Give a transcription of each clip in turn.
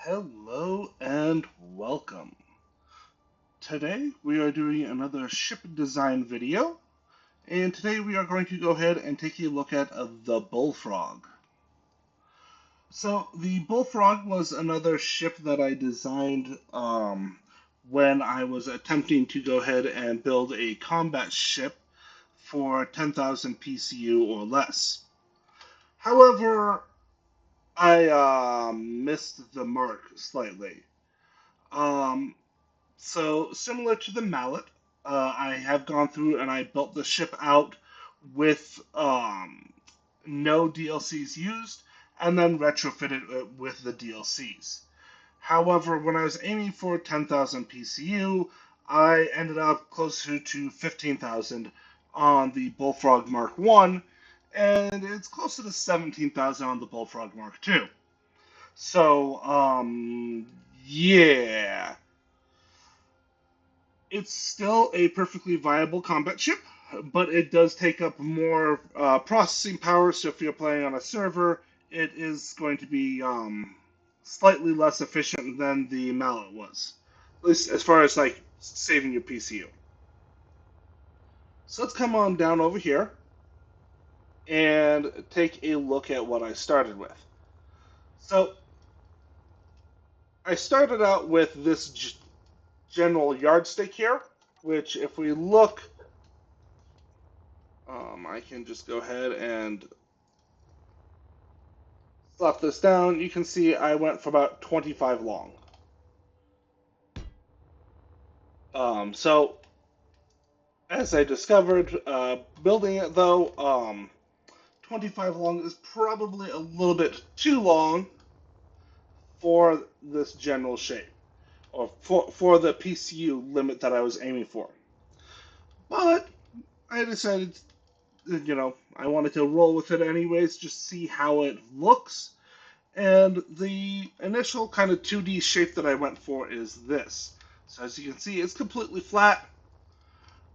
Hello and welcome. Today we are doing another ship design video, and today we are going to go ahead and take a look at the Bullfrog. So the Bullfrog was another ship that I designed when I was attempting to go ahead and build a combat ship for 10,000 PCU or less. However, I missed the mark slightly. Um, So, similar to the Mallet, I have gone through and I built the ship out with no DLCs used and then retrofitted it with the DLCs. However, when I was aiming for 10,000 PCU, I ended up closer to 15,000 on the Bullfrog Mark 1, and it's closer to 17,000 on the Bullfrog Mark 2. So, yeah. It's still a perfectly viable combat ship, but it does take up more processing power. So if you're playing on a server, it is going to be slightly less efficient than the Mallet was, at least as far as like saving your PCU. So let's come on down over here and take a look at what I started with. So I started out with this general yardstick here, which if we look I can just go ahead and slap this down. You can see I went for about 25 long. So as I discovered, building it though, 25 long is probably a little bit too long for this general shape, or for the PCU limit that I was aiming for. But I decided, I wanted to roll with it anyways, just see how it looks. And the initial kind of 2D shape that I went for is this. So as you can see, it's completely flat,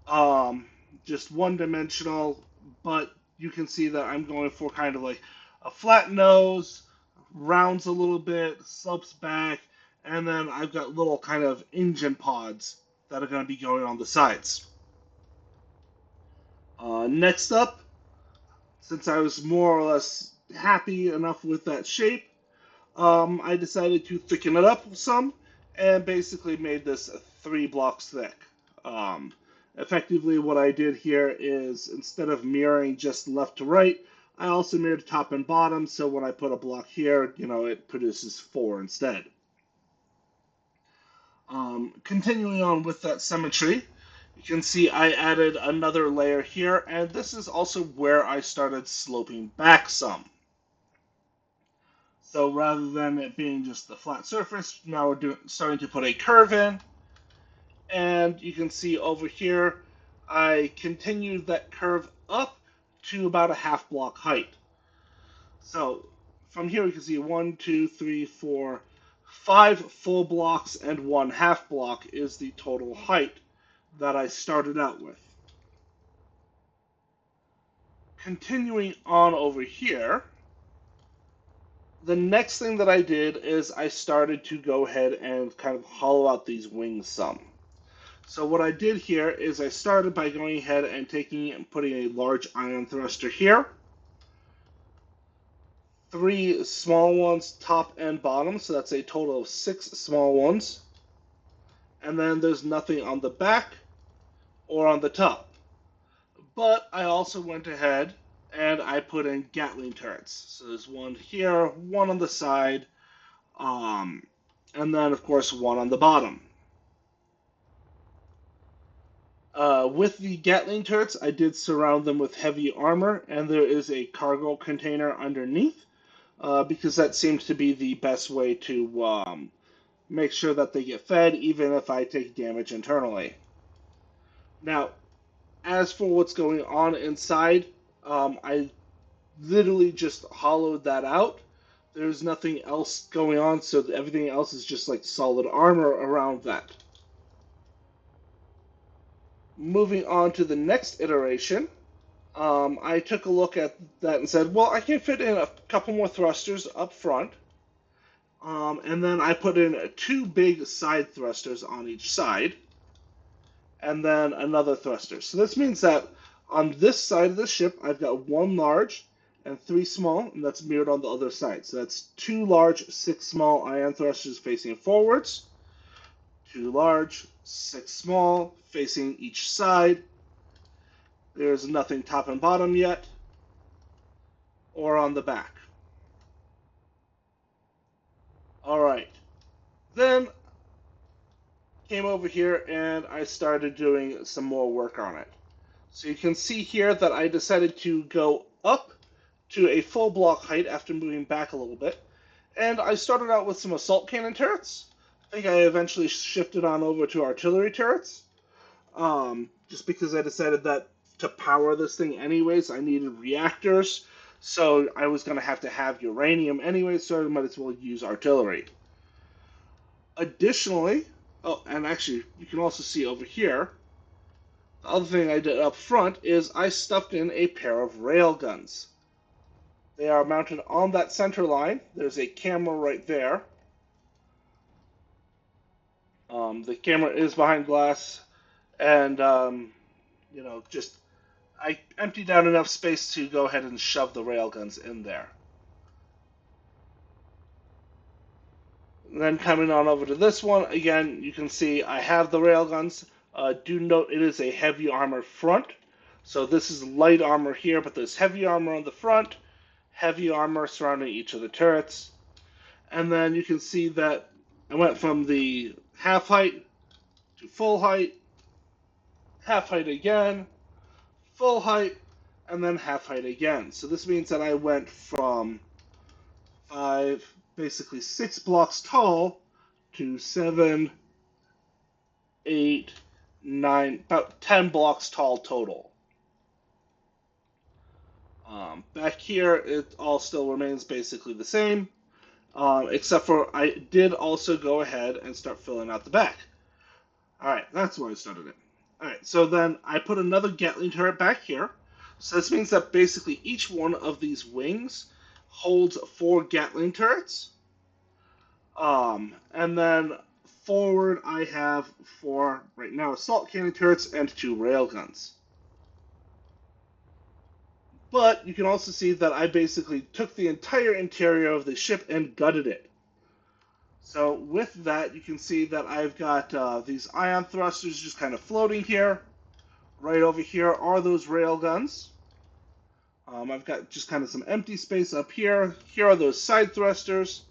um, just one-dimensional, but you can see that I'm going for kind of like a flat nose, rounds a little bit, slopes back, and then I've got little kind of engine pods that are going to be going on the sides. Next up, since I was more or less happy enough with that shape, I decided to thicken it up some and basically made this 3 blocks thick. Um, Effectively, what I did here is instead of mirroring just left to right, I also mirrored top and bottom, so when I put a block here, it produces 4 instead. Continuing on with that symmetry, you can see I added another layer here, and this is also where I started sloping back some. So rather than it being just the flat surface, now we're starting to put a curve in. And you can see over here, I continued that curve up to about a half block height. So from here we can see 1, 2, 3, 4, 5 full blocks and 1 half block is the total height that I started out with. Continuing on over here, the next thing that I did is I started to go ahead and kind of hollow out these wings some. So what I did here is I started by going ahead and taking and putting a large ion thruster here, 3 small ones top and bottom, so that's a total of 6 small ones. And then there's nothing on the back or on the top. But I also went ahead and I put in gatling turrets. So there's one here, one on the side, and then of course one on the bottom. With the gatling turrets, I did surround them with heavy armor, and there is a cargo container underneath, because that seems to be the best way to make sure that they get fed, even if I take damage internally. Now, as for what's going on inside, I literally just hollowed that out. There's nothing else going on, so everything else is just like solid armor around that. Moving on to the next iteration, I took a look at that and said, well, I can fit in a couple more thrusters up front. And then I put in two big side thrusters on each side, and then another thruster. So this means that on this side of the ship, I've got one large and three small, and that's mirrored on the other side. So that's two large, six small ion thrusters facing forwards, two large, six small facing each side. There's nothing top and bottom yet, or on the back. All right. Then came over here and I started doing some more work on it. So you can see here that I decided to go up to a full block height after moving back a little bit. And I started out with some assault cannon turrets. I think I eventually shifted on over to artillery turrets. Just because I decided that to power this thing anyways, I needed reactors. So I was going to have uranium anyway, so I might as well use artillery. Additionally, oh, and actually, you can also see over here, the other thing I did up front is I stuffed in a pair of railguns. They are mounted on that center line. There's a camera right there. The camera is behind glass, and just I emptied out enough space to go ahead and shove the railguns in there. Then coming on over to this one, again, you can see I have the railguns. Do note it is a heavy armor front. So this is light armor here, but there's heavy armor on the front, heavy armor surrounding each of the turrets. And then you can see that I went from the half height to full height, half height again, full height, and then half height again. So this means that I went from basically 6 blocks tall to 7, 8, 9, about 10 blocks tall total. Back here, it all still remains basically the same, except for I did also go ahead and start filling out the back. Alright, that's where I started it. Alright, so then I put another gatling turret back here. So this means that basically each one of these wings holds 4 gatling turrets. And then forward I have 4, right now, assault cannon turrets and 2 railguns. But you can also see that I basically took the entire interior of the ship and gutted it. So with that, you can see that I've got these ion thrusters just kind of floating here. Right over here are those railguns. I've got just kind of some empty space up here. Here are those side thrusters.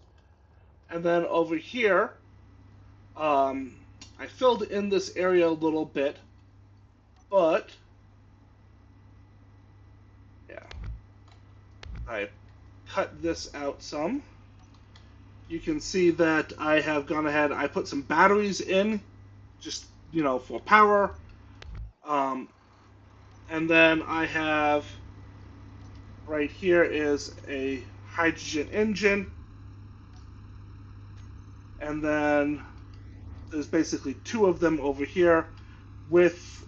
And then over here, I filled in this area a little bit, but yeah, I cut this out some. You can see that I have gone ahead, I put some batteries in, just, for power. And then I have, right here is a hydrogen engine. And then there's basically 2 of them over here with,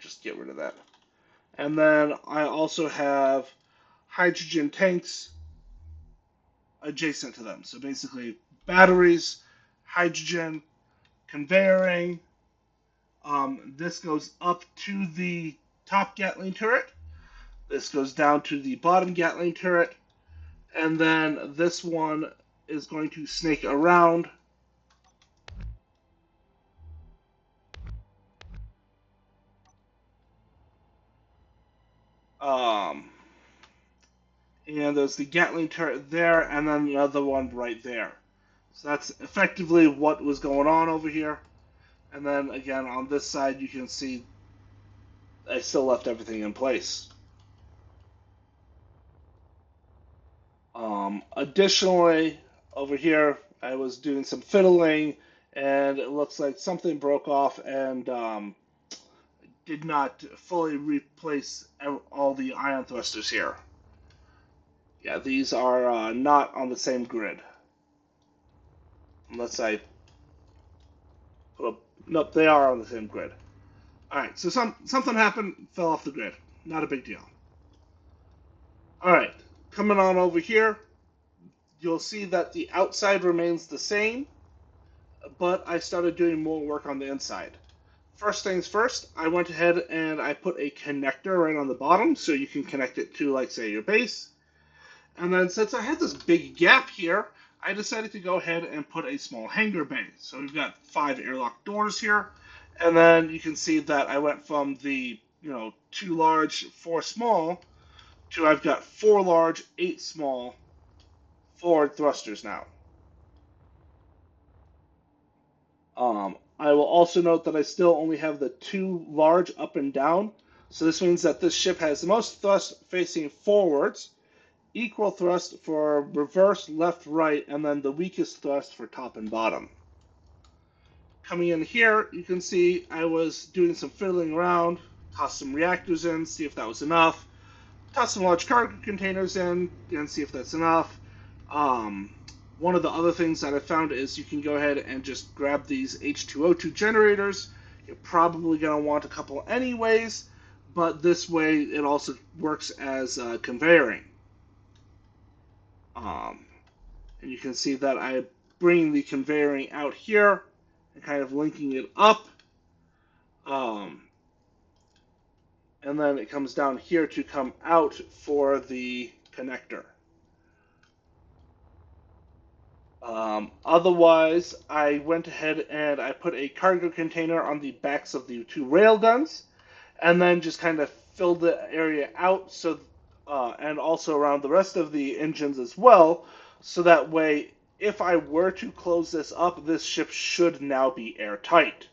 just get rid of that. And then I also have hydrogen tanks adjacent to them. So basically batteries, hydrogen, conveyoring. This goes up to the top Gatling turret. This goes down to the bottom Gatling turret. And then this one is going to snake around. And there's the Gatling turret there, and then the other one right there. So that's effectively what was going on over here. And then again, on this side, you can see I still left everything in place. Additionally, over here, I was doing some fiddling, and it looks like something broke off and did not fully replace all the ion thrusters here. Yeah, these are not on the same grid. Unless I put up... Nope, they are on the same grid. Alright, so something happened, fell off the grid. Not a big deal. Alright, coming on over here, you'll see that the outside remains the same, but I started doing more work on the inside. First things first, I went ahead and I put a connector right on the bottom so you can connect it to, like, say, your base. And then since I had this big gap here, I decided to go ahead and put a small hangar bay. So we've got 5 airlock doors here. And then you can see that I went from the, 2 large, 4 small, to I've got 4 large, 8 small forward thrusters now. I will also note that I still only have the 2 large up and down. So this means that this ship has the most thrust facing forwards, equal thrust for reverse, left, right, and then the weakest thrust for top and bottom. Coming in here, you can see I was doing some fiddling around, tossed some reactors in, see if that was enough, tossed some large cargo containers in, and see if that's enough. One of the other things that I found is you can go ahead and just grab these H2O2 generators. You're probably going to want a couple anyways, but this way it also works as conveyoring. And you can see that I bring the conveyoring out here and kind of linking it up. And then it comes down here to come out for the connector. Otherwise, I went ahead and I put a cargo container on the backs of the 2 railguns, and then just kind of filled the area out, so and also around the rest of the engines as well, so that way, if I were to close this up, this ship should now be airtight.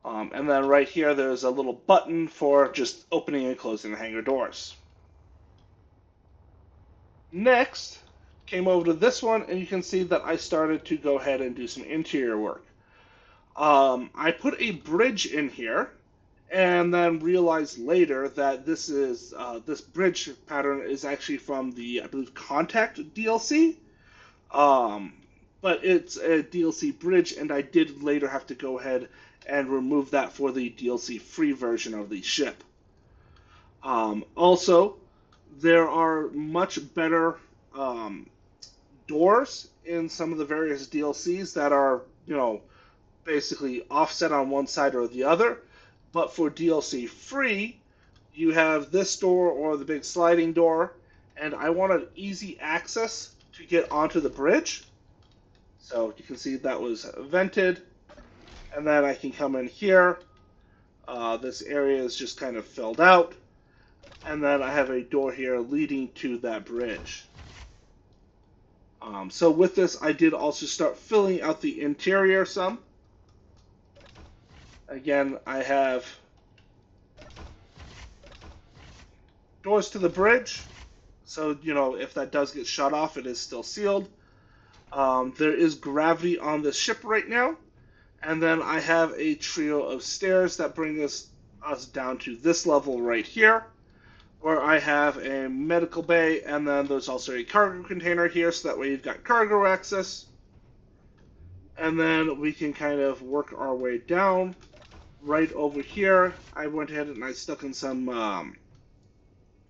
And then right here, there's a little button for just opening and closing the hangar doors. Next, came over to this one, and you can see that I started to go ahead and do some interior work. I put a bridge in here, and then realized later that this bridge pattern is actually from the, I believe, Contact DLC. But it's a DLC bridge, and I did later have to go ahead and remove that for the DLC free version of the ship. Also, there are much better doors in some of the various DLCs that are, basically offset on one side or the other. But for DLC free, you have this door or the big sliding door, and I wanted easy access to get onto the bridge. So you can see that was vented, and then I can come in here. This area is just kind of filled out, and then I have a door here leading to that bridge. So with this, I did also start filling out the interior some. Again, I have doors to the bridge, so, if that does get shut off, it is still sealed. There is gravity on this ship right now, and then I have a trio of stairs that bring us down to this level right here, where I have a medical bay, and then there's also a cargo container here, so that way you've got cargo access. And then we can kind of work our way down. Right over here, I went ahead and I stuck in some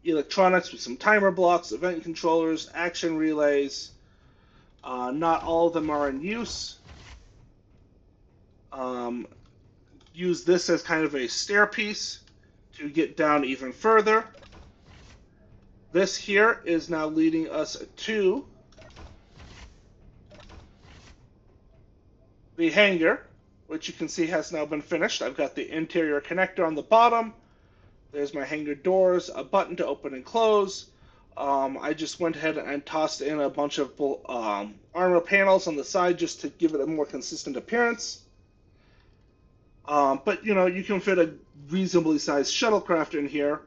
electronics with some timer blocks, event controllers, action relays. Not all of them are in use. Use this as kind of a stair piece to get down even further. This here is now leading us to the hangar, which you can see has now been finished. I've got the interior connector on the bottom. There's my hangar doors, a button to open and close. I just went ahead and tossed in a bunch of armor panels on the side just to give it a more consistent appearance. But, you can fit a reasonably sized shuttlecraft in here.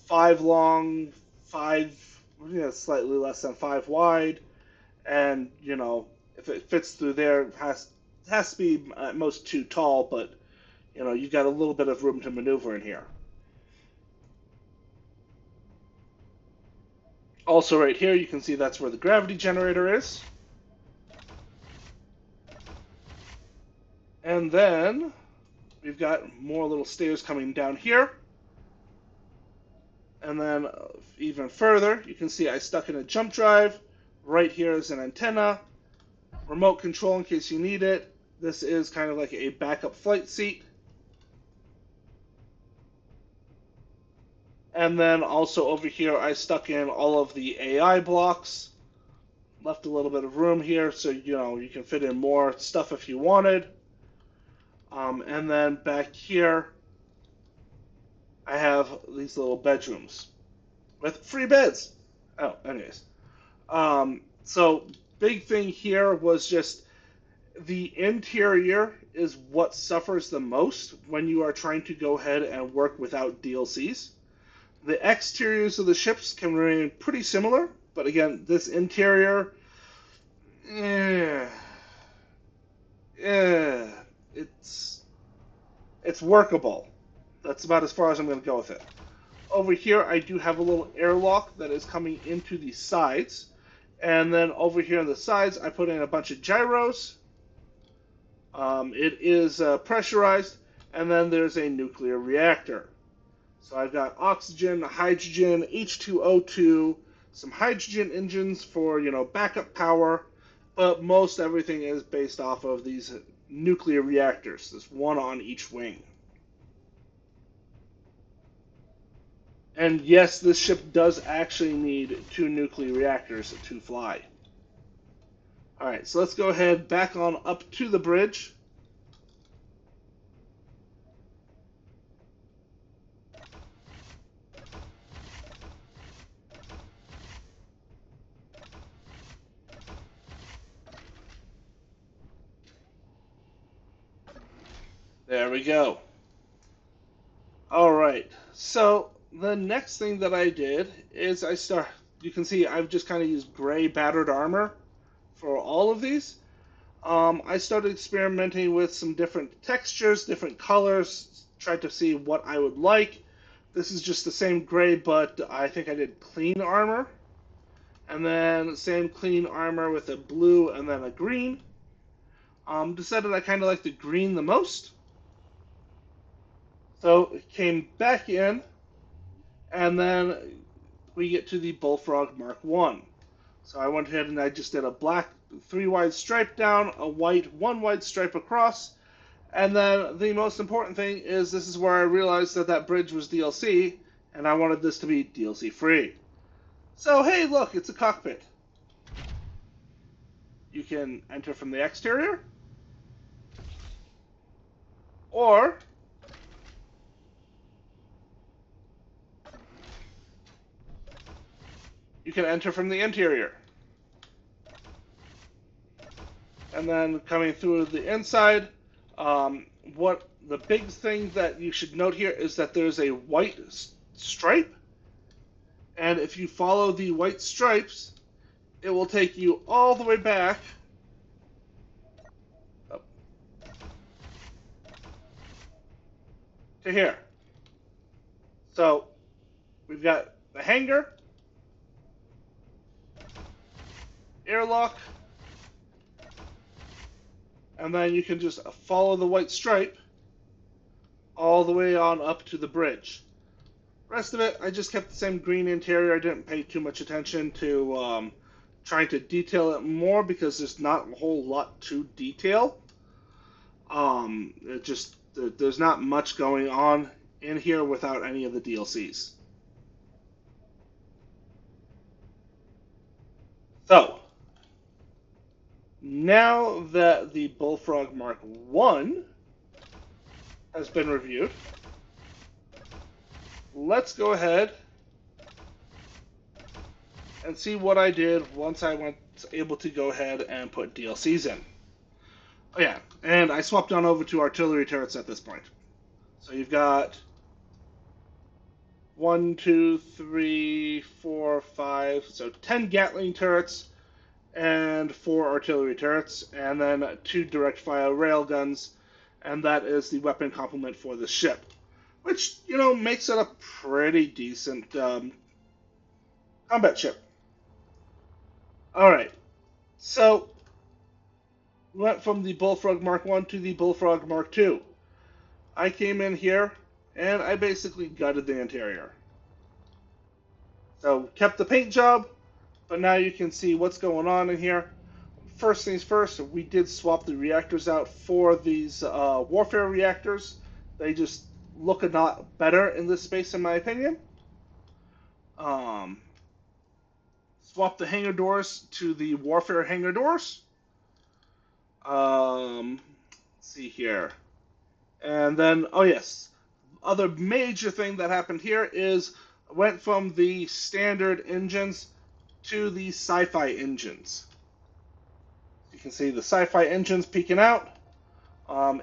5 long, 5, slightly less than 5 wide. And, if it fits through there, it has to be at most 2 tall, but, you've got a little bit of room to maneuver in here. Also right here, you can see that's where the gravity generator is. And then we've got more little stairs coming down here. And then even further, you can see I stuck in a jump drive. Right here is an antenna. Remote control in case you need it. This is kind of like a backup flight seat. And then also over here, I stuck in all of the AI blocks. Left a little bit of room here so you can fit in more stuff if you wanted. And then back here, I have these little bedrooms with free beds. Oh, anyways. So big thing here was just the interior is what suffers the most when you are trying to go ahead and work without DLCs. The exteriors of the ships can remain pretty similar, but again, this interior, it's workable. That's about as far as I'm going to go with it. Over here, I do have a little airlock that is coming into the sides. And then over here on the sides, I put in a bunch of gyros. It is pressurized, and then there's a nuclear reactor. So I've got oxygen, hydrogen, H2O2, some hydrogen engines for, backup power, but most everything is based off of these nuclear reactors. There's one on each wing. And yes, this ship does actually need 2 nuclear reactors to fly. Alright, so let's go ahead back on up to the bridge. There we go. Alright, so the next thing that I did is you can see I've just kind of used gray battered armor for all of these. I started experimenting with some different textures, different colors, tried to see what I would like. This is just the same gray, but I think I did clean armor. And then same clean armor with a blue and then a green. Decided I kind of like the green the most. So it came back in, and then we get to the Bullfrog Mark 1. So I went ahead and I just did a black 3 wide stripe down, a white 1 wide stripe across, and then the most important thing is this is where I realized that that bridge was DLC, and I wanted this to be DLC free. So hey, look, it's a cockpit. You can enter from the exterior, or you can enter from the interior. And then coming through the inside, what the big thing that you should note here is that there's a white stripe. And if you follow the white stripes, it will take you all the way back to here. So we've got the hangar, airlock, and then you can just follow the white stripe all the way on up to the bridge. Rest of it, I just kept the same green interior. I didn't pay too much attention to trying to detail it more because there's not a whole lot to detail. There's not much going on in here without any of the DLCs. So, now that the Bullfrog Mark 1 has been reviewed, let's go ahead and see what I did once I was able to go ahead and put DLCs in. Oh yeah, and I swapped on over to artillery turrets at this point. So you've got 1, 2, 3, 4, 5, so 10 gatling turrets and 4 artillery turrets, and then 2 direct fire railguns, and that is the weapon complement for the ship, which, makes it a pretty decent combat ship. Alright, so we went from the Bullfrog Mark 1 to the Bullfrog Mark 2. I came in here and I basically gutted the interior. So kept the paint job, but now you can see what's going on in here. First things first, we did swap the reactors out for these warfare reactors. They just look a lot better in this space, in my opinion. Um, swap the hangar doors to the warfare hangar doors. Let's see here. And then, oh yes, other major thing that happened here is went from the standard engines to the sci-fi engines. You can see the sci-fi engines peeking out.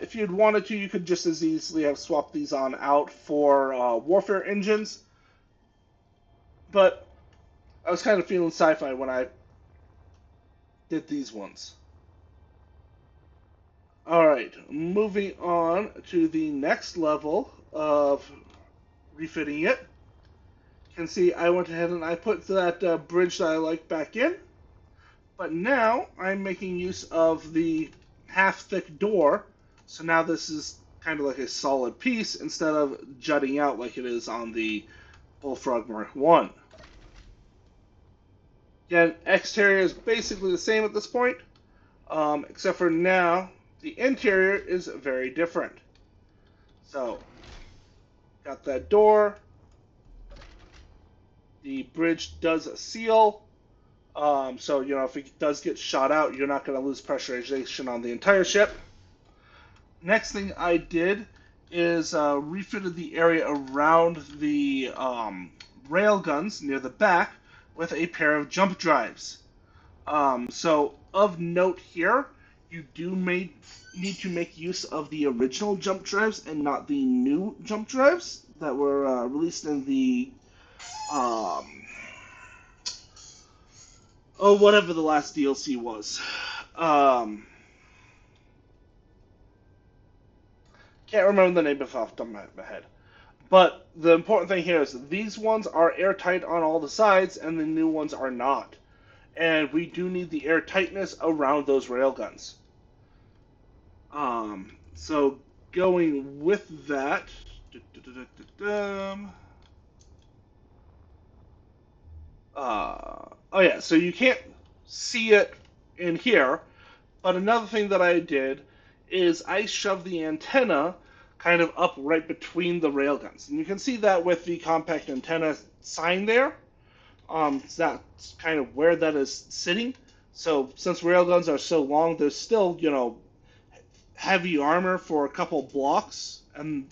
If you'd wanted to, you could just as easily have swapped these on out for warfare engines. But I was kind of feeling sci-fi when I did these ones. Alright, moving on to the next level of refitting it. You can see I went ahead and I put that bridge that I like back in. But now I'm making use of the half-thick door. So now this is kind of like a solid piece instead of jutting out like it is on the Bullfrog Mark 1. Again, exterior is basically the same at this point, except for now the interior is very different. So, got that door. The bridge does seal. So, you know, if it does get shot out, you're not going to lose pressurization on the entire ship. Next thing I did is refitted the area around the railguns near the back with a pair of jump drives. So, of note here, you do need to make use of the original jump drives and not the new jump drives that were released in the whatever the last DLC was. Can't remember the name off the top of my head. But the important thing here is these ones are airtight on all the sides, and the new ones are not. And we do need the air tightness around those railguns. So going with that, oh yeah, so you can't see it in here, but another thing that I did is I shoved the antenna kind of up right between the railguns. And you can see that with the compact antenna sign there. That's kind of where that is sitting. So since railguns are so long, there's still, you know, heavy armor for a couple blocks. And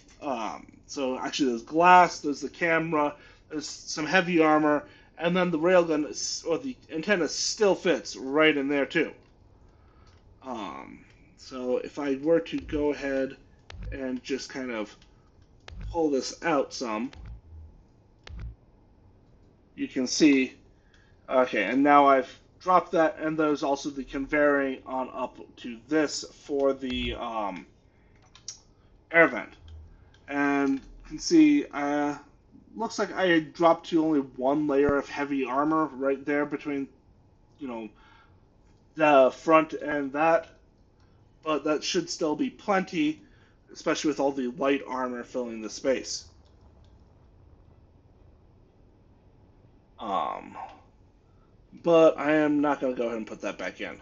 so actually there's glass, there's the camera, there's some heavy armor, and then the railgun, or the antenna, still fits right in there too. So if I were to go ahead and just kind of pull this out some, you can see, okay, and now I've dropped that, and there's also the conveying on up to this for the air vent. And you can see, looks like I dropped to only one layer of heavy armor right there between, you know, the front and that. But that should still be plenty, especially with all the light armor filling the space. But I am not going to go ahead and put that back in.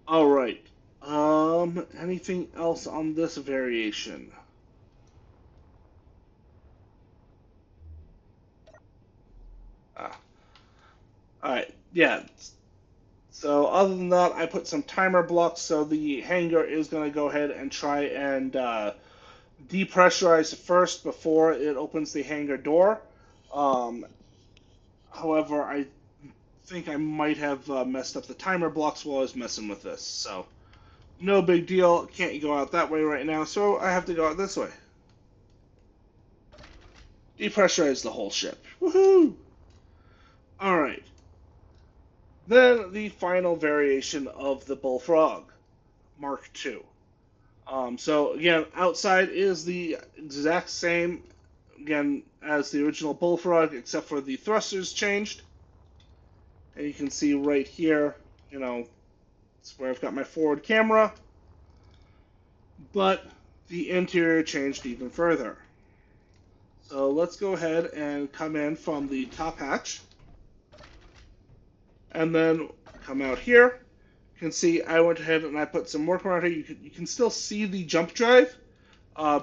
Alright. Anything else on this variation? Alright, yeah. So other than that, I put some timer blocks, so the hangar is going to go ahead and try and depressurize first before it opens the hangar door. However, I think I might have messed up the timer blocks while I was messing with this, so no big deal. Can't go out that way right now, so I have to go out this way. Depressurize the whole ship. Woohoo! Alright. Then the final variation of the Bullfrog, Mark II. So again, outside is the exact same, again, as the original Bullfrog, except for the thrusters changed. And you can see right here, you know, it's where I've got my forward camera. But the interior changed even further. So let's go ahead and come in from the top hatch, and then come out here. You can see I went ahead and I put some work around here. You can still see the jump drive. Uh,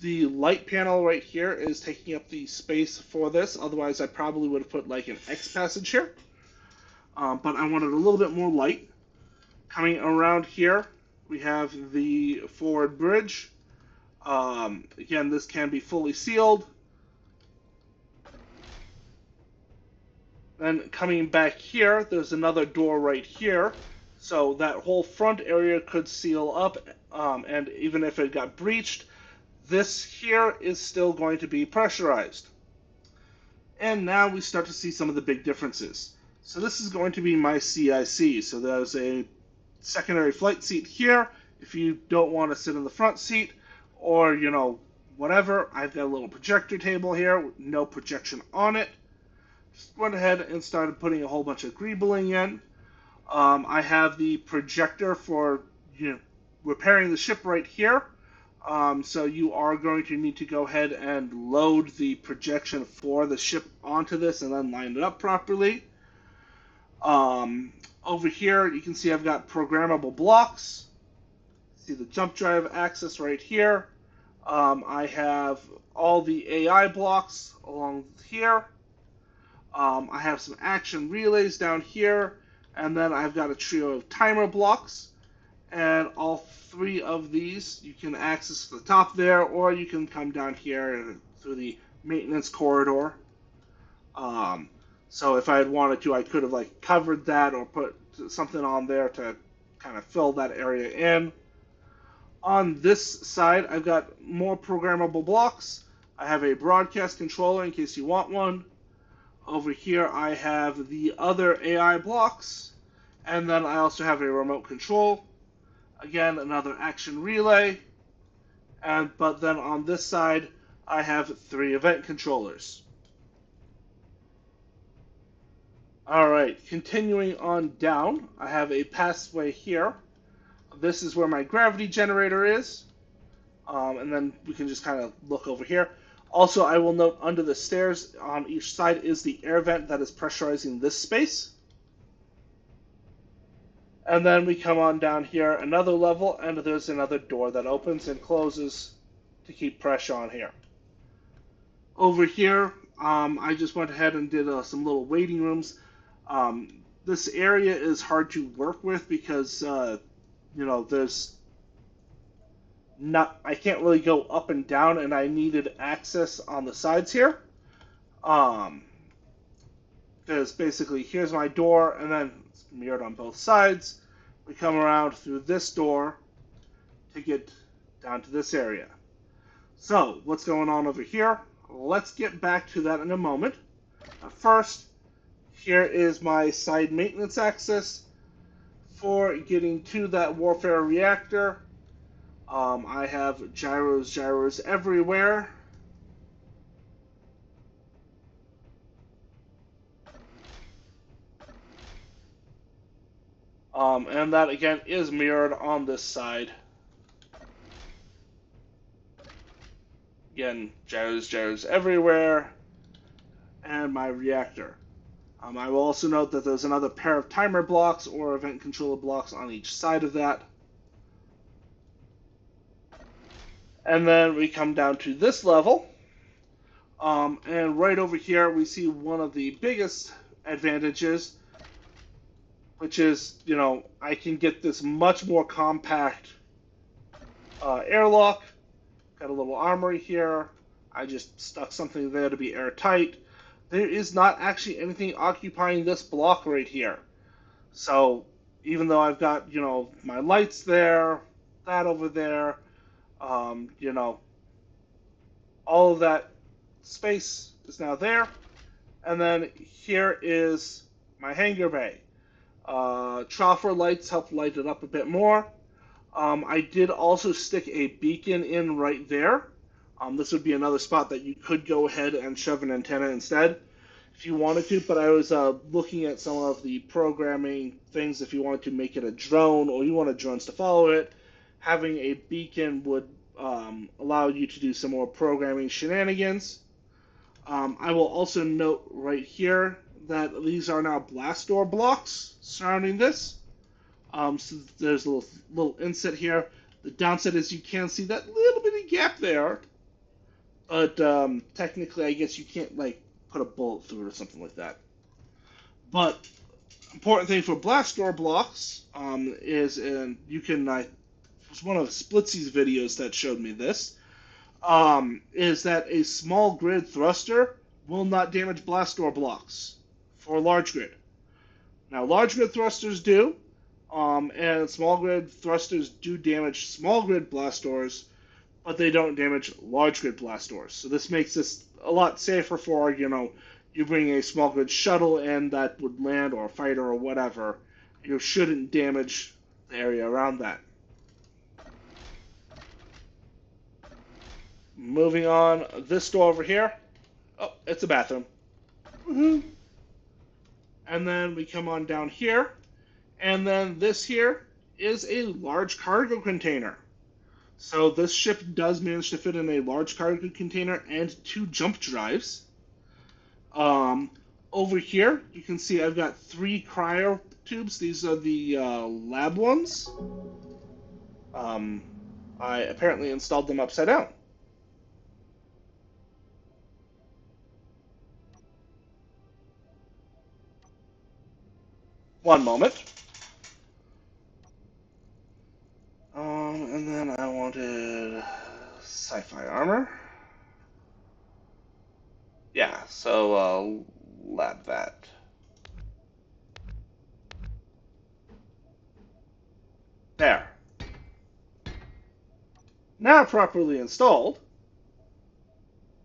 the light panel right here is taking up the space for this. Otherwise, I probably would have put like an X passage here. But I wanted a little bit more light. Coming around here, we have the forward bridge. Again, this can be fully sealed. Then coming back here, there's another door right here. So that whole front area could seal up, and even if it got breached, this here is still going to be pressurized. And now we start to see some of the big differences. So this is going to be my CIC. So there's a secondary flight seat here if you don't want to sit in the front seat, or, you know, whatever. I've got a little projector table here, no projection on it. Just went ahead and started putting a whole bunch of greebling in. I have the projector for, you know, repairing the ship right here. So you are going to need to go ahead and load the projection for the ship onto this and then line it up properly. Over here, you can see I've got programmable blocks. See the jump drive access right here. I have all the AI blocks along here. I have some action relays down here, and then I've got a trio of timer blocks, and all three of these you can access to the top there, or you can come down here through the maintenance corridor. So if I had wanted to, I could have like covered that or put something on there to kind of fill that area in. On this side, I've got more programmable blocks. I have a broadcast controller in case you want one. Over here, I have the other AI blocks, and then I also have a remote control. Again, another action relay, but then on this side, I have 3 event controllers. All right, continuing on down, I have a passageway here. This is where my gravity generator is, and then we can just kind of look over here. Also, I will note under the stairs on each side is the air vent that is pressurizing this space. And then we come on down here another level, and there's another door that opens and closes to keep pressure on here. Over here, I just went ahead and did some little waiting rooms. This area is hard to work with because, you know, I can't really go up and down, and I needed access on the sides here. Because basically, here's my door, and then it's mirrored on both sides. We come around through this door to get down to this area. So, what's going on over here? Let's get back to that in a moment. First, here is my side maintenance access for getting to that warfare reactor. I have gyros everywhere. And that again is mirrored on this side. Again, gyros everywhere, and my reactor. I will also note that there's another pair of timer blocks or event controller blocks on each side of that. And then we come down to this level, and right over here we see one of the biggest advantages, which is, you know, I can get this much more compact airlock. Got a little armory here. I just stuck something there to be airtight. There is not actually anything occupying this block right here. So even though I've got, you know, my lights there, that over there, you know, all of that space is now there. And then here is my hangar bay. Troffer lights help light it up a bit more. I did also stick a beacon in right there. This would be another spot that you could go ahead and shove an antenna instead if you wanted to, but I was looking at some of the programming things. If you wanted to make it a drone or you wanted drones to follow it, having a beacon would allow you to do some more programming shenanigans. I will also note right here that these are now blast door blocks surrounding this. So there's a little inset here. The downside is you can see that little bitty gap there, but technically I guess you can't like put a bullet through it or something like that. But important thing for blast door blocks is, and you can, it was one of Splitsy's videos that showed me this, is that a small grid thruster will not damage blast door blocks for large grid. Now, large grid thrusters do, and small grid thrusters do damage small grid blast doors, but they don't damage large grid blast doors. So this makes this a lot safer for, you bring a small grid shuttle in that would land, or a fighter or whatever, you shouldn't damage the area around that. Moving on, this door over here, oh, it's a bathroom. Woohoo! And then we come on down here, and then this here is a large cargo container. So this ship does manage to fit in a large cargo container and 2 jump drives. Over here, you can see I've got 3 cryo tubes. These are the lab ones. I apparently installed them upside down. One moment. And then I wanted sci-fi armor. Yeah, so lab that. There. Now properly installed.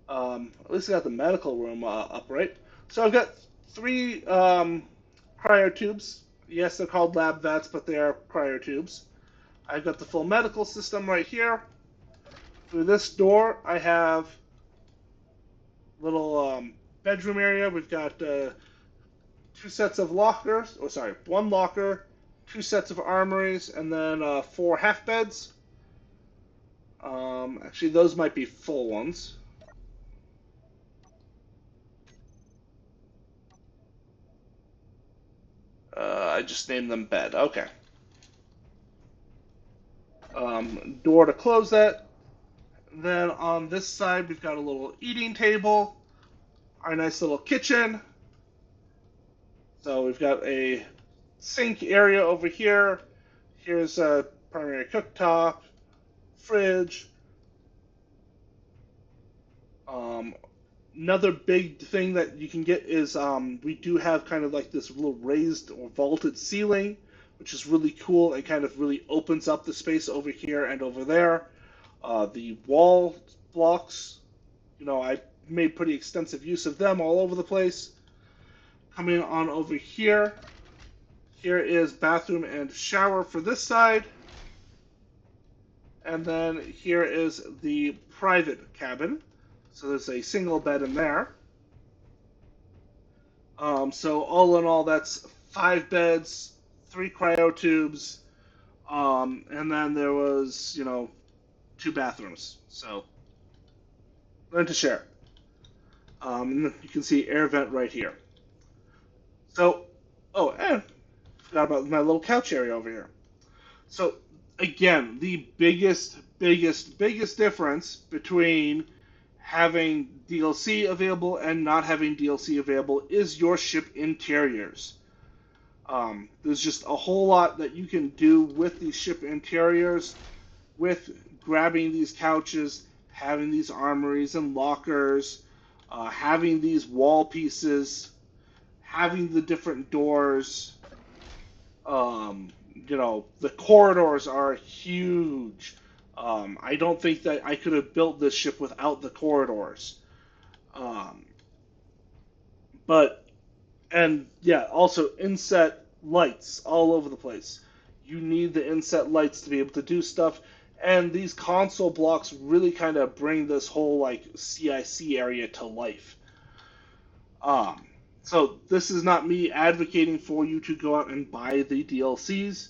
At least I got the medical room upright. So I've got 3 cryo tubes. Yes, they're called lab vats, but they are cryo tubes. I've got the full medical system right here. Through this door, I have little bedroom area. We've got 2 sets of lockers. Oh, sorry, 1 locker, 2 sets of armories, and then 4 half beds. Actually, those might be full ones. I just named them bed. Okay. Door to close that. Then on this side, we've got a little eating table, our nice little kitchen. So we've got a sink area over here. Here's a primary cooktop, fridge. Another big thing that you can get is we do have kind of like this little raised or vaulted ceiling, which is really cool and kind of really opens up the space over here and over there. The wall blocks, I made pretty extensive use of them all over the place. Coming on over here, here is bathroom and shower for this side. And then here is the private cabin. So there's a single bed in there. So all in all, that's 5 beds, 3 cryo tubes, and then there was, 2 bathrooms. So learn to share. And you can see air vent right here. So, oh, and forgot about my little couch area over here. So again, the biggest difference between having DLC available and not having DLC available is your ship interiors. There's just a whole lot that you can do with these ship interiors, with grabbing these couches, having these armories and lockers, having these wall pieces, having the different doors. The corridors are huge. I don't think that I could have built this ship without the corridors. Also inset lights all over the place. You need the inset lights to be able to do stuff, and these console blocks really kind of bring this whole like CIC area to life. So this is not me advocating for you to go out and buy the DLCs,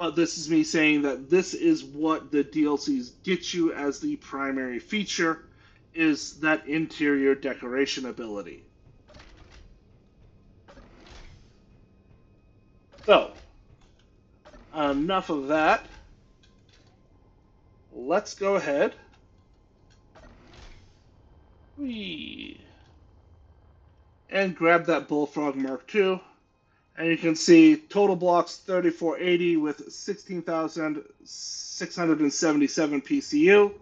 But this is me saying that this is what the DLCs get you as the primary feature, is that interior decoration ability. So, enough of that. Let's go ahead. And grab that Bullfrog Mark II. And you can see total blocks 3480 with 16,677 PCU.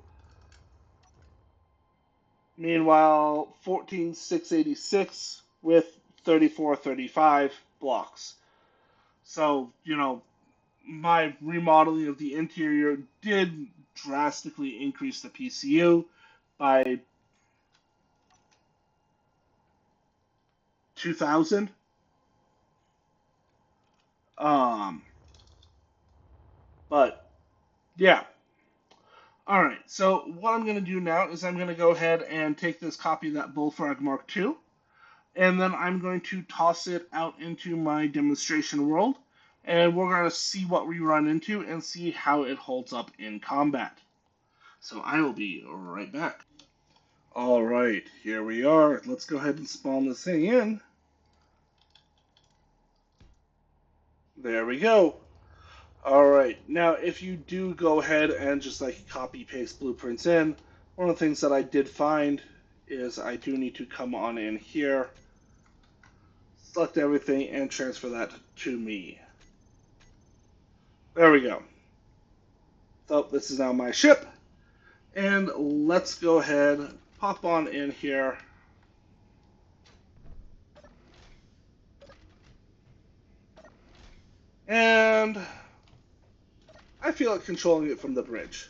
Meanwhile, 14,686 with 3435 blocks. So, my remodeling of the interior did drastically increase the PCU by 2,000. But yeah. All right. So what I'm going to do now is I'm going to go ahead and take this copy of that Bullfrog Mark II, and then I'm going to toss it out into my demonstration world, and we're going to see what we run into and see how it holds up in combat. So I will be right back. All right, here we are. Let's go ahead and spawn this thing in. There we go. All right, now if you do go ahead and just like copy paste blueprints in, one of the things that I did find is I do need to come on in here, select everything, and transfer that to me. There we go. So this is now my ship, and let's go ahead, pop on in here. And I feel like controlling it from the bridge.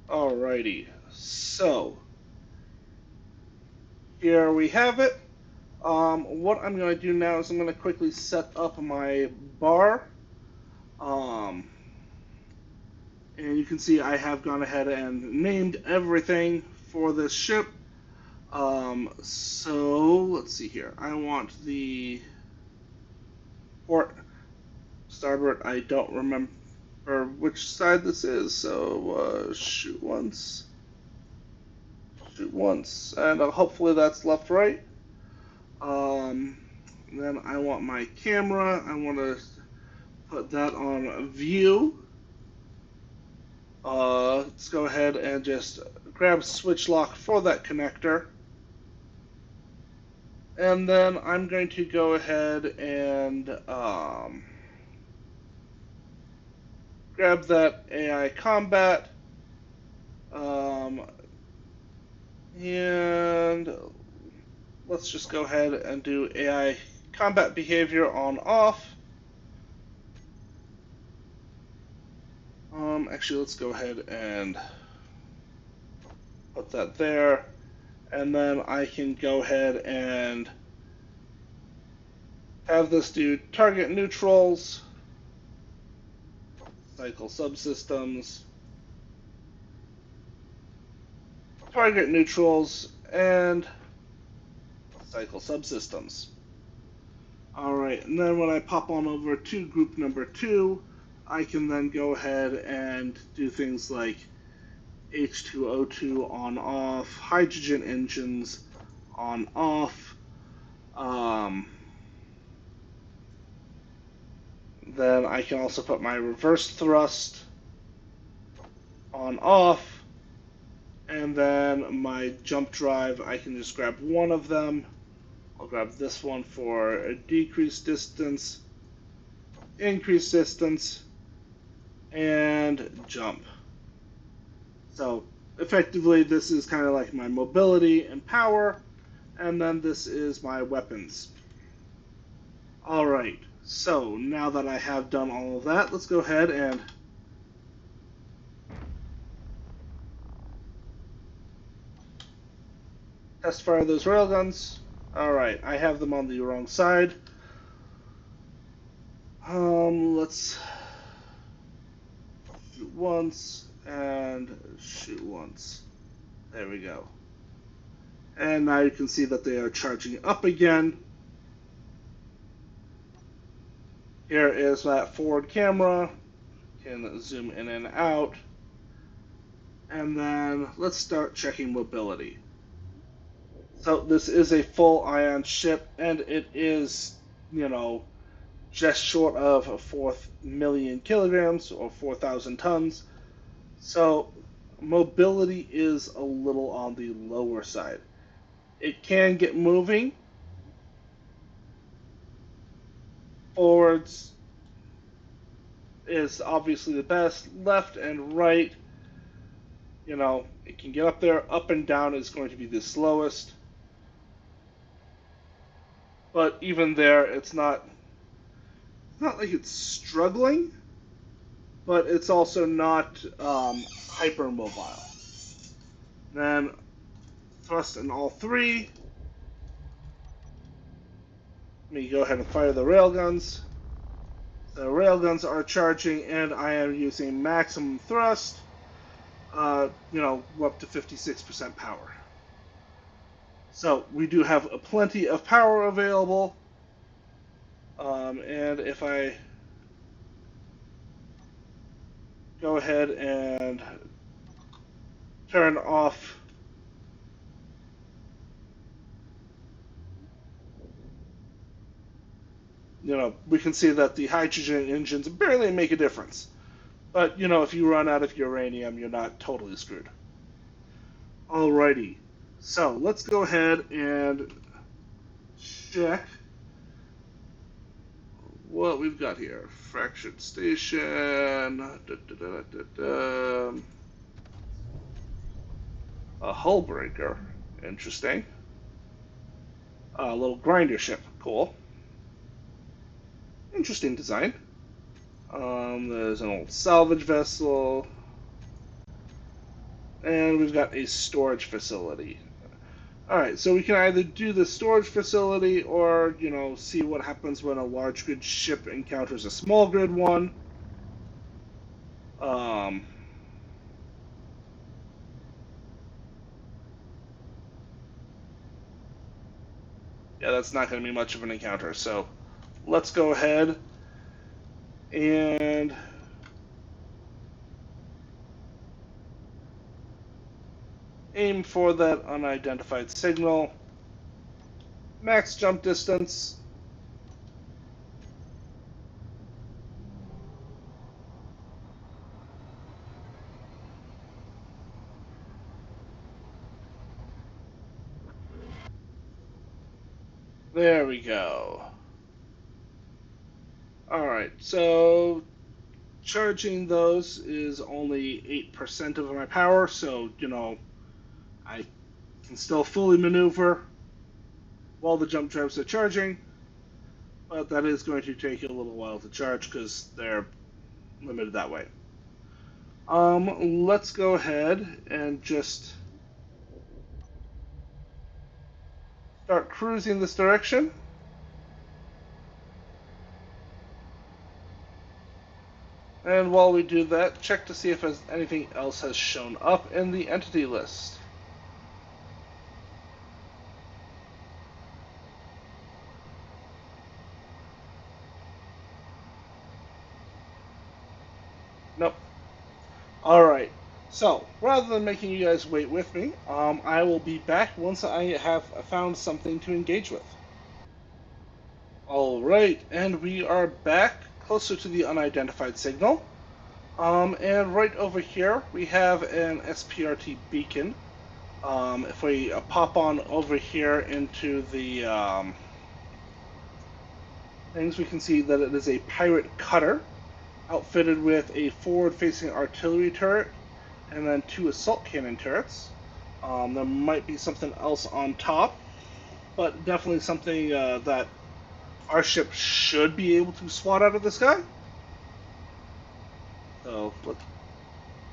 Alrighty, so here we have it. What I'm going to do now is I'm going to quickly set up my bar. And you can see I have gone ahead and named everything for this ship. So let's see here. I want the port, starboard. I don't remember which side this is. So shoot once, and hopefully that's left, right. Then I want my camera. I want to put that on view. Let's go ahead and just grab switch lock for that connector. And then I'm going to go ahead and grab that AI combat. And let's just go ahead and do AI combat behavior on off. Actually, let's go ahead and put that there. And then I can go ahead and have this do target neutrals, cycle subsystems, target neutrals, and cycle subsystems. Alright, and then when I pop on over to group number 2, I can then go ahead and do things like H2O2 on off, hydrogen engines on off. Then I can also put my reverse thrust on off, and then my jump drive, I can just grab one of them. I'll grab this one for a decreased distance, increased distance, and jump. So effectively this is kind of like my mobility and power, and then this is my weapons. Alright, so now that I have done all of that, let's go ahead and test fire those railguns. Alright, I have them on the wrong side. Let's shoot once and shoot once. There we go. And now you can see that they are charging up again. Here is that forward camera. Can zoom in and out. And then let's start checking mobility. So this is a full ion ship, and it is, just short of 4,000,000 kilograms or 4,000 tons. So mobility is a little on the lower side. It can get moving. Forwards is obviously the best. Left and right, it can get up there. Up and down is going to be the slowest. But even there, it's not like it's struggling, but it's also not hypermobile. Then thrust in all three. Let me go ahead and fire the railguns. The railguns are charging, and I am using maximum thrust. We're up to 56% power. So we do have plenty of power available. And if I go ahead and turn off we can see that the hydrogen engines barely make a difference. But, if you run out of uranium, you're not totally screwed. Alrighty. So, let's go ahead and check what we've got here. Fractured station. A hull breaker. Interesting. A little grinder ship. Cool. Interesting design. There's an old salvage vessel. And we've got a storage facility. Alright, so we can either do the storage facility or, see what happens when a large grid ship encounters a small grid one. Yeah, that's not going to be much of an encounter, so let's go ahead and aim for that unidentified signal. Max jump distance. There we go. Alright, so charging those is only 8% of my power, so, I can still fully maneuver while the jump drives are charging, but that is going to take a little while to charge because they're limited that way. Let's go ahead and just start cruising this direction. And while we do that, check to see if anything else has shown up in the entity list. Nope. Alright, so rather than making you guys wait with me, I will be back once I have found something to engage with. Alright, and we are back closer to the unidentified signal. And right over here we have an SPRT beacon. If we pop on over here into the things, we can see that it is a pirate cutter outfitted with a forward-facing artillery turret and then 2 assault cannon turrets. There might be something else on top, but definitely something that our ship should be able to swat out of the sky. So, let's...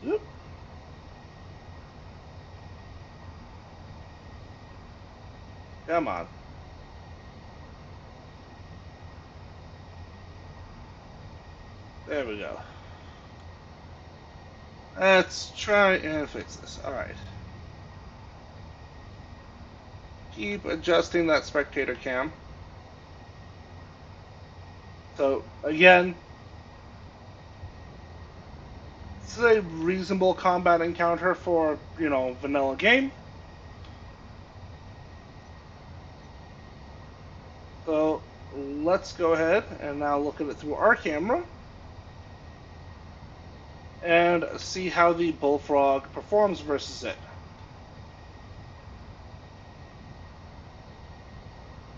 Yep. Come on. There we go. Let's try and fix this. Alright. Keep adjusting that spectator cam. So again, it's a reasonable combat encounter for, vanilla game. So let's go ahead and now look at it through our camera and see how the Bullfrog performs versus it.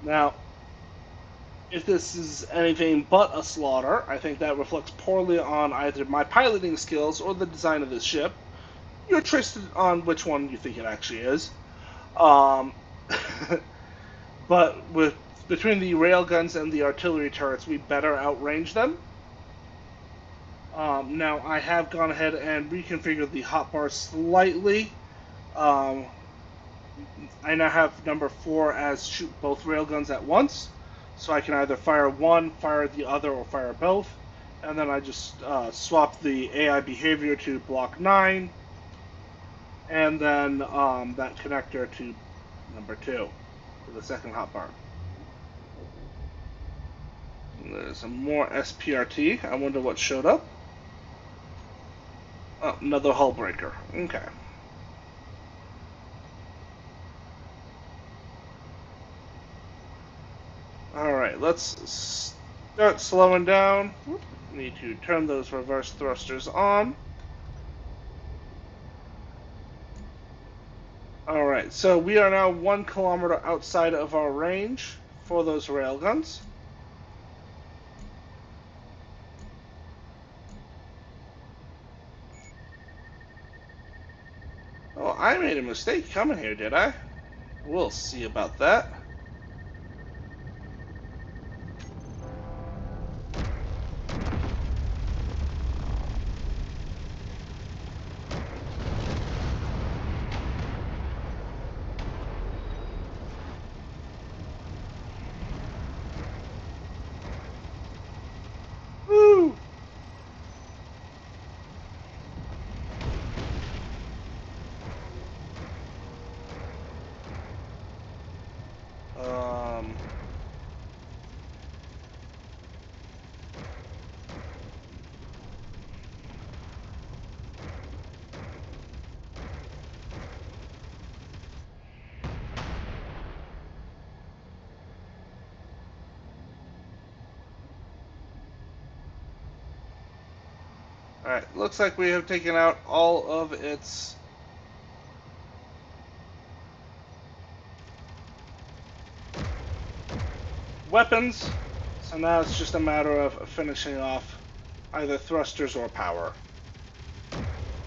Now, if this is anything but a slaughter, I think that reflects poorly on either my piloting skills or the design of this ship. You're twisted on which one you think it actually is. Um, but between the railguns and the artillery turrets, we better outrange them. Now, I have gone ahead and reconfigured the hotbar slightly. I now have number 4 as shoot both railguns at once. So I can either fire one, fire the other, or fire both. And then I just swap the AI behavior to block 9. And then that connector to number 2 for the second hotbar. There's some more SPRT. I wonder what showed up. Oh, another hull breaker. Okay. Alright, let's start slowing down. Need to turn those reverse thrusters on. Alright, so we are now 1 kilometer outside of our range for those railguns. Oh, I made a mistake coming here, did I? We'll see about that. Woo! Alright, looks like we have taken out all of its weapons, so now it's just a matter of finishing off either thrusters or power.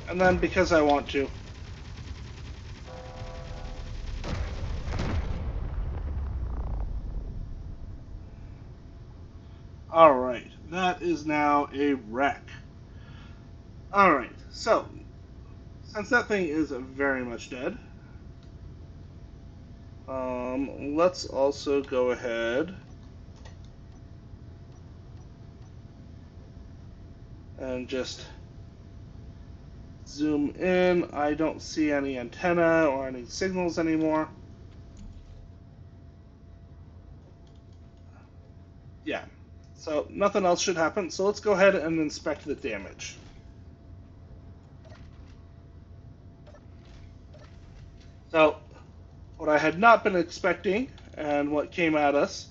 And then, because I want to, alright, that is now a wreck. Alright, so, since that thing is very much dead, let's also go ahead and just zoom in. I don't see any antenna or any signals anymore. Yeah, so nothing else should happen. So let's go ahead and inspect the damage. So what I had not been expecting and what came at us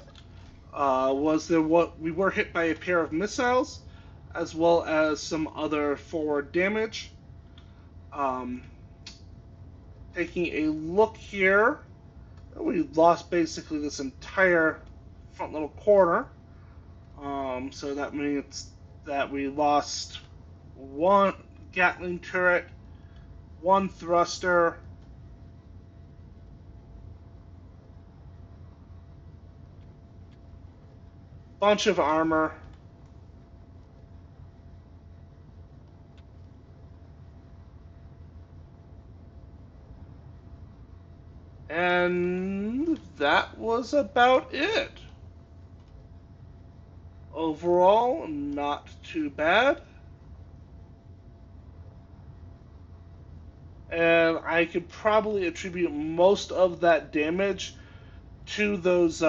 was that we were hit by a pair of missiles as well as some other forward damage. Taking a look here, we lost basically this entire front little corner. So that means that we lost 1 gatling turret, 1 thruster, bunch of armor, and that was about it. Overall, not too bad. And I could probably attribute most of that damage to those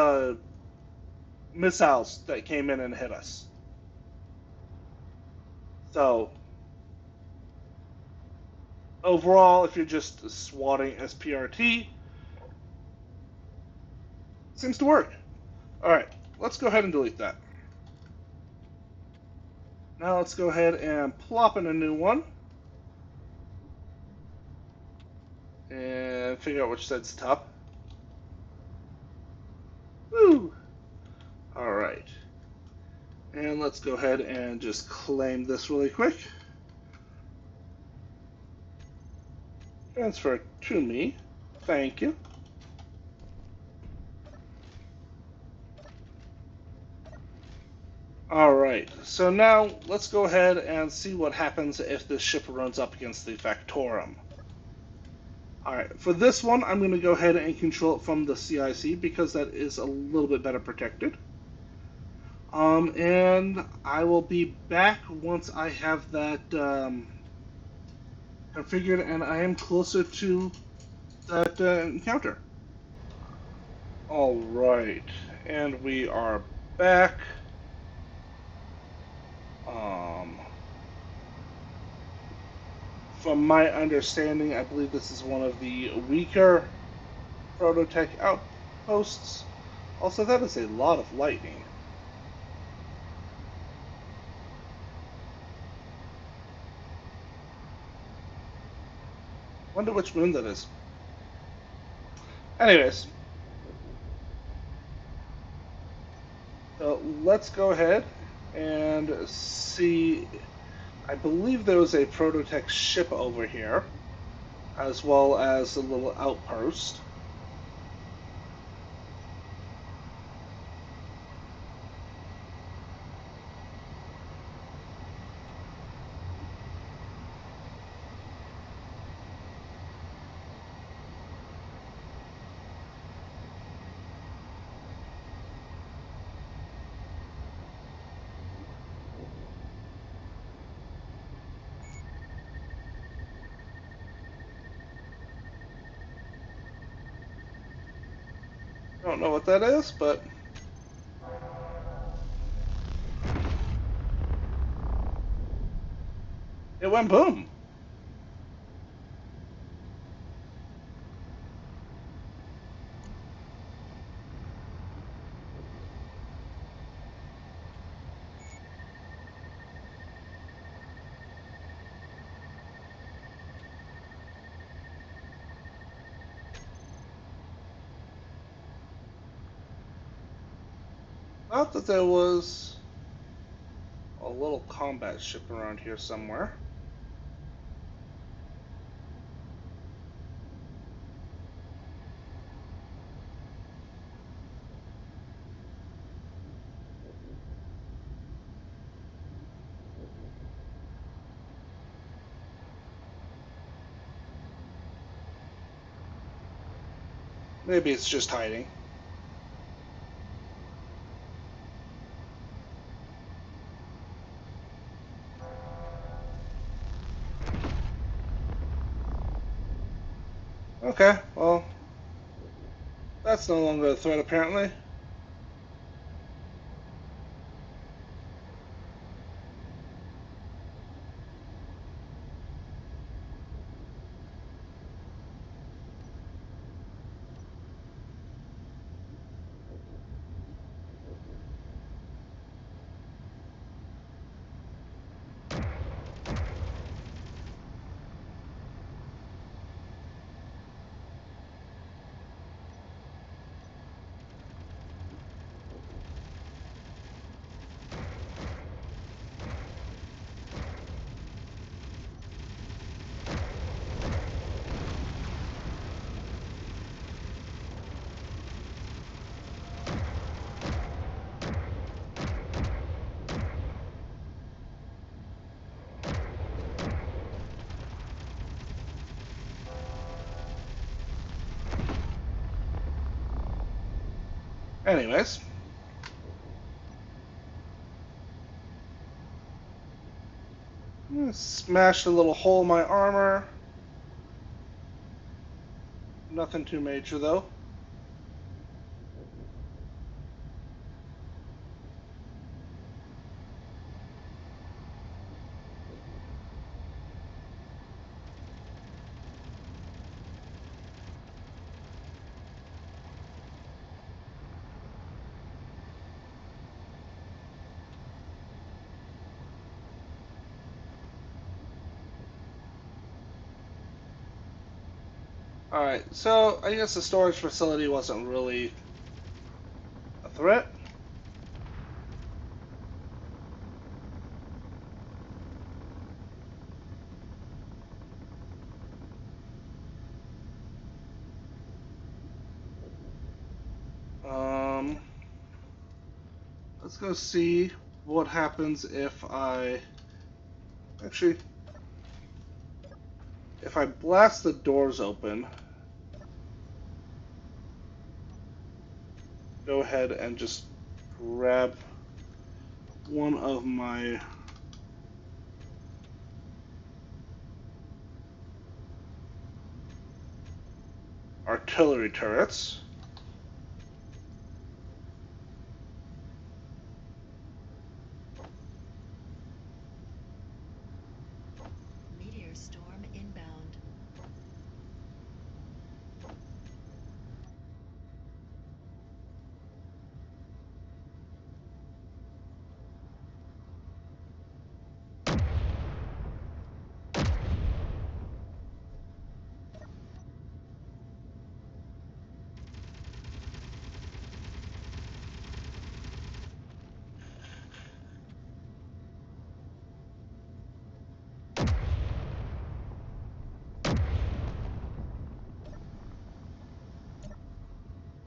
missiles that came in and hit us. So overall, if you're just swatting SPRT, it seems to work. All right, let's go ahead and delete that. Now let's go ahead and plop in a new one and figure out which side's top. Woo! All right. And let's go ahead and just claim this really quick. Transfer it to me. Thank you. Alright, so now let's go ahead and see what happens if this ship runs up against the Factorum. Alright, for this one, I'm going to go ahead and control it from the CIC because that is a little bit better protected. And I will be back once I have that configured and I am closer to that encounter. Alright, and we are back. From my understanding, I believe this is one of the weaker Prototech outposts. Also, that is a lot of lightning. Wonder which moon that is. Anyways, so let's go ahead and see. I believe there was a Prototech ship over here, as well as a little outpost. I don't know what that is, but it went boom. Thought that there was a little combat ship around here somewhere. Maybe it's just hiding. Okay, well, that's no longer a threat apparently. Anyways, smashed a little hole in my armor. Nothing too major though. Alright, so I guess the storage facility wasn't really a threat. Let's go see what happens if I... Actually, if I blast the doors open, go ahead and just grab one of my artillery turrets. Meteor storm inbound.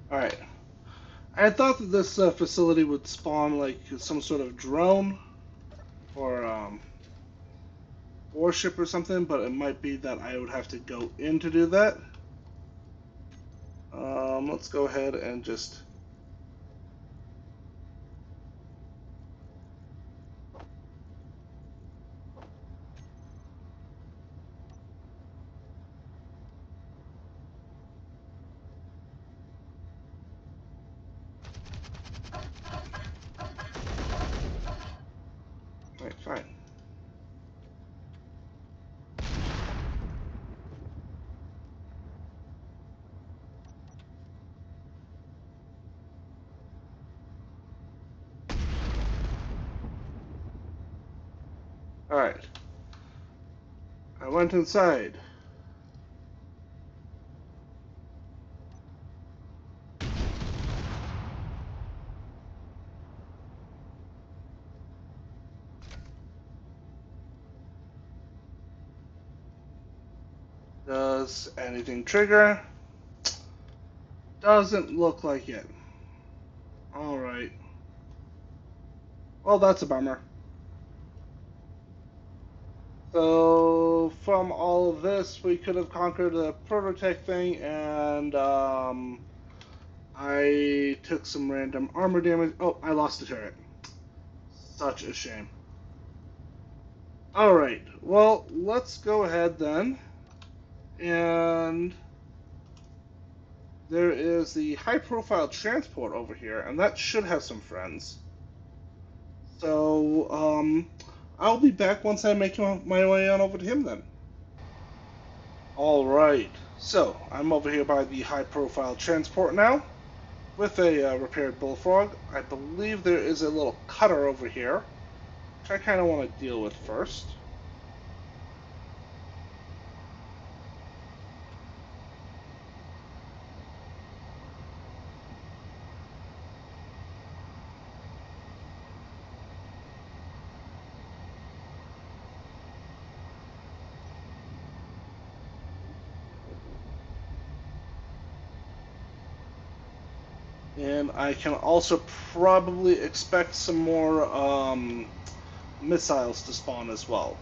Alright. I thought that this facility would spawn like some sort of drone or warship or something, but it might be that I would have to go in to do that. Let's go ahead and just... Alright, fine. Alright. I went inside. Does anything trigger? Doesn't look like it. Alright. Well, that's a bummer. So, from all of this, we could have conquered the prototech thing, and I took some random armor damage. Oh, I lost the turret. Such a shame. Alright, well, let's go ahead then. And there is the high profile transport over here, and that should have some friends. So, I'll be back once I make my way on over to him then. Alright, so I'm over here by the high profile transport now with a repaired Bullfrog. I believe there is a little cutter over here, which I kind of want to deal with first. And I can also probably expect some more missiles to spawn as well.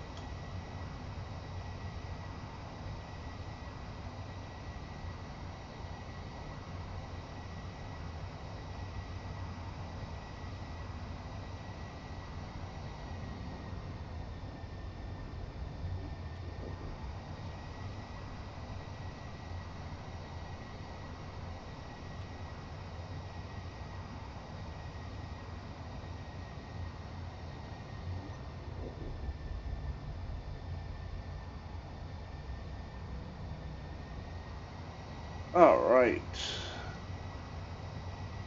Alright.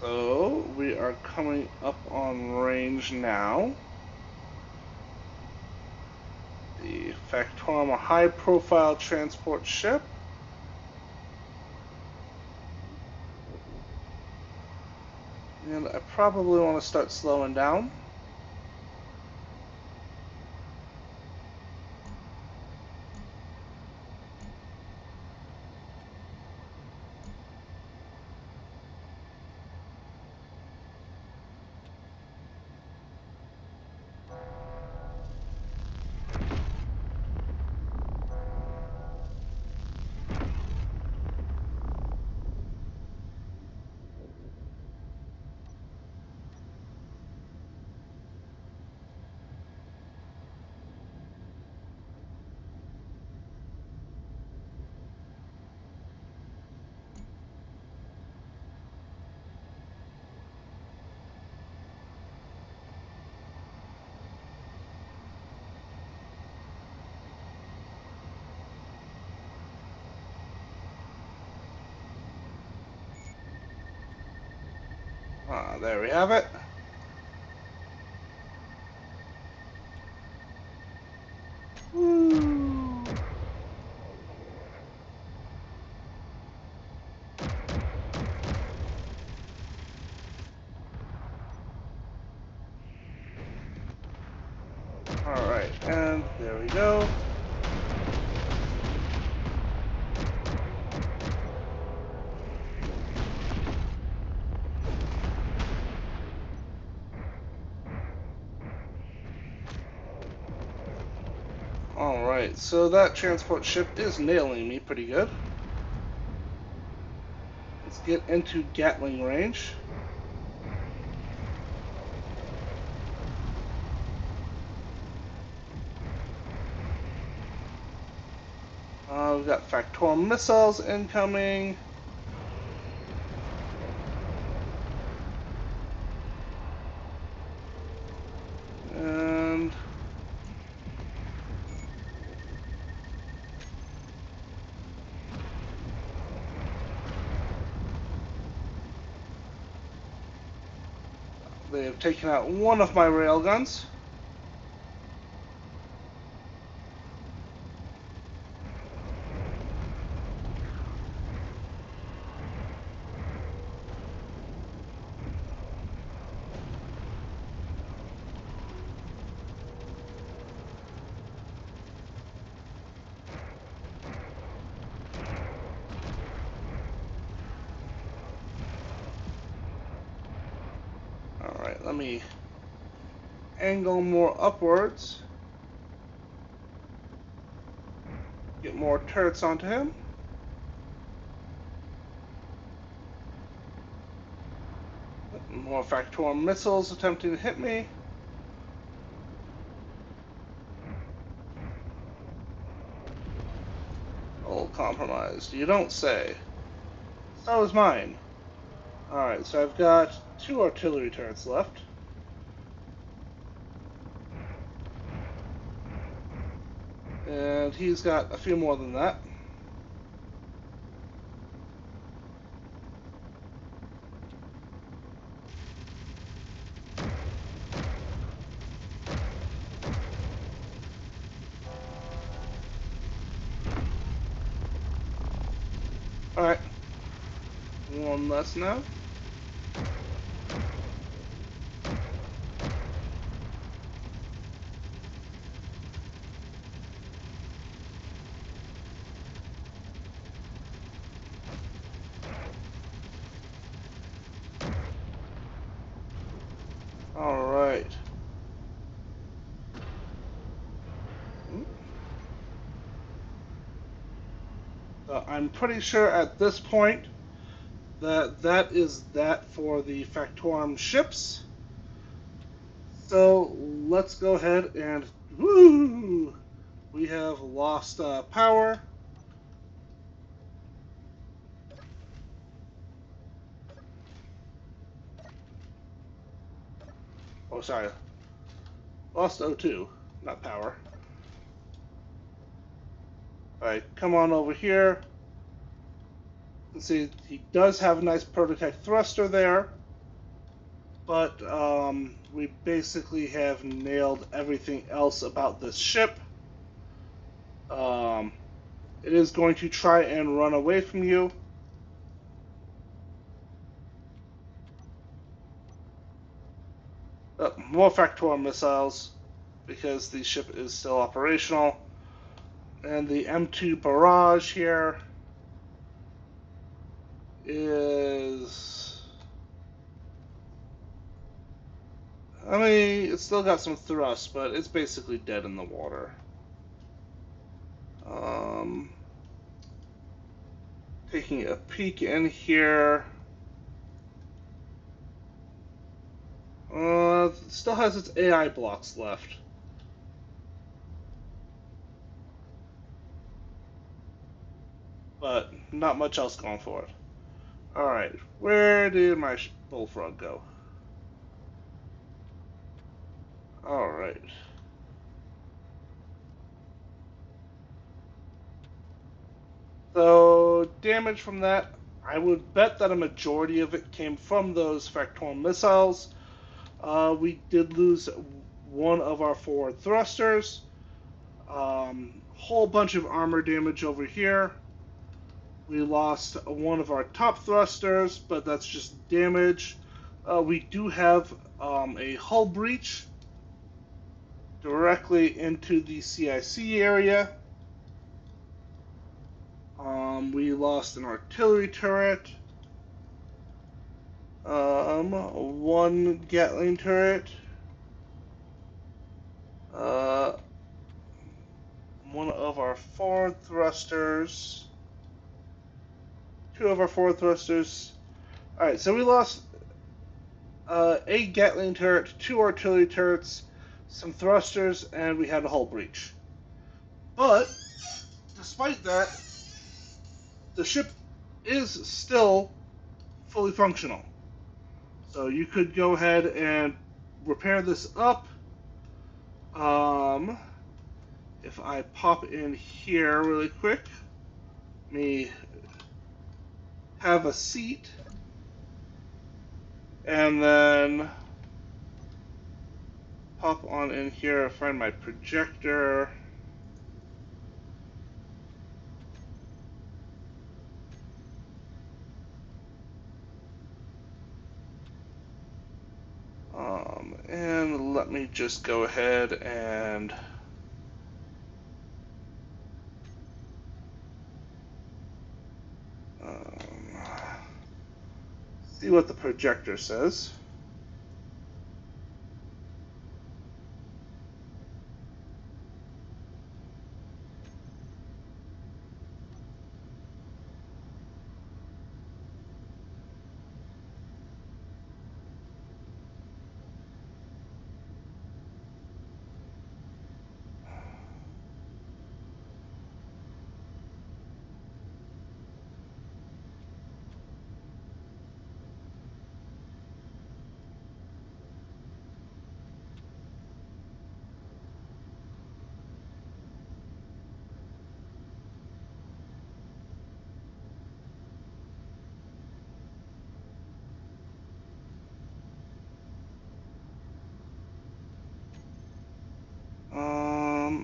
So, we are coming up on range now. The Factorama high profile transport ship. And I probably want to start slowing down. There we have it. Woo. Alright, and there we go. Alright, so that transport ship is nailing me pretty good. Let's get into gatling range. We've got Factorum missiles incoming. And they have taken out one of my railguns. Alright, let me angle more upwards. Get more turrets onto him. More Factorum missiles attempting to hit me. All compromised. You don't say. So is mine. Alright, so I've got 2 artillery turrets left. And he's got a few more than that. Alright. One less now. Alright. I'm pretty sure at this point that that is that for the Factorum ships. So let's go ahead and woo! We have lost power. Oh, sorry. Lost O2, not power. Alright, come on over here. You can see he does have a nice prototech thruster there. But we basically have nailed everything else about this ship. It is going to try and run away from you. More Factor missiles because the ship is still operational. And the M2 barrage here is... I mean, it's still got some thrust, but it's basically dead in the water. Taking a peek in here. It still has its AI blocks left. But not much else going for it. Alright, where did my Bullfrog go? Alright. So, damage from that, I would bet that a majority of it came from those Factorum missiles. We did lose one of our forward thrusters. Whole bunch of armor damage over here. We lost one of our top thrusters, but that's just damage. We do have a hull breach directly into the CIC area. We lost an artillery turret, one gatling turret, one of our forward thrusters, two of our forward thrusters. Alright, so we lost a gatling turret, two artillery turrets, some thrusters, and we had a hull breach. But, despite that, the ship is still fully functional. So you could go ahead and repair this up. If I pop in here really quick, me have a seat, and then pop on in here, find my projector. And let me just go ahead and see what the projector says.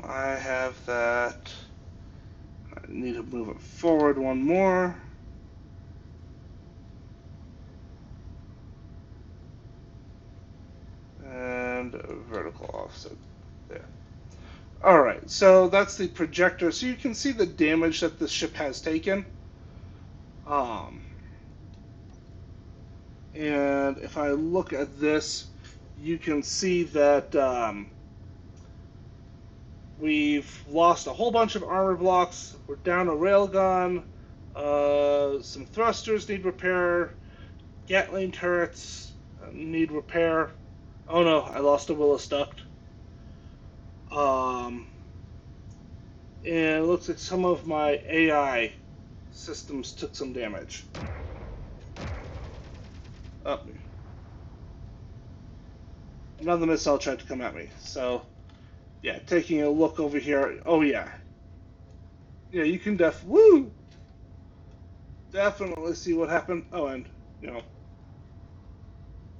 I have that. I need to move it forward one more. And vertical offset there. Alright, so that's the projector. So you can see the damage that this ship has taken. And if I look at this, you can see that we've lost a whole bunch of armor blocks. We're down a railgun. Some thrusters need repair. Gatling turrets need repair. Oh no, I lost a Willis duct. And it looks like some of my AI systems took some damage. Oh. Another missile tried to come at me. So, yeah, taking a look over here. Oh, yeah. Yeah, you can definitely see what happened. Oh, and,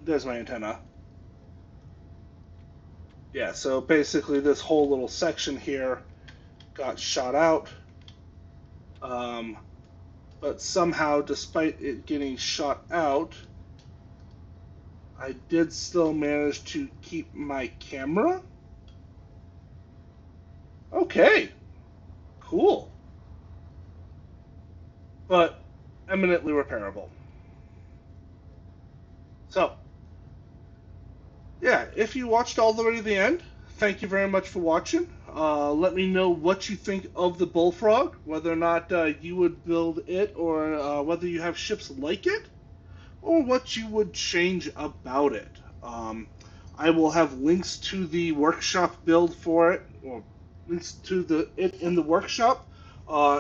there's my antenna. Yeah, so basically this whole little section here got shot out. But somehow, despite it getting shot out, I did still manage to keep my camera. Okay, cool. But eminently repairable. So, yeah, if you watched all the way to the end, thank you very much for watching. Let me know what you think of the Bullfrog, whether or not you would build it, or whether you have ships like it, or what you would change about it. Um, I will have links to the workshop build for it, or links to it in the workshop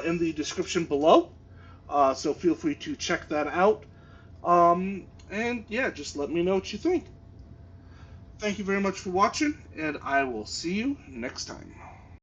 in the description below. So feel free to check that out. And yeah, just let me know what you think. Thank you very much for watching, and I will see you next time.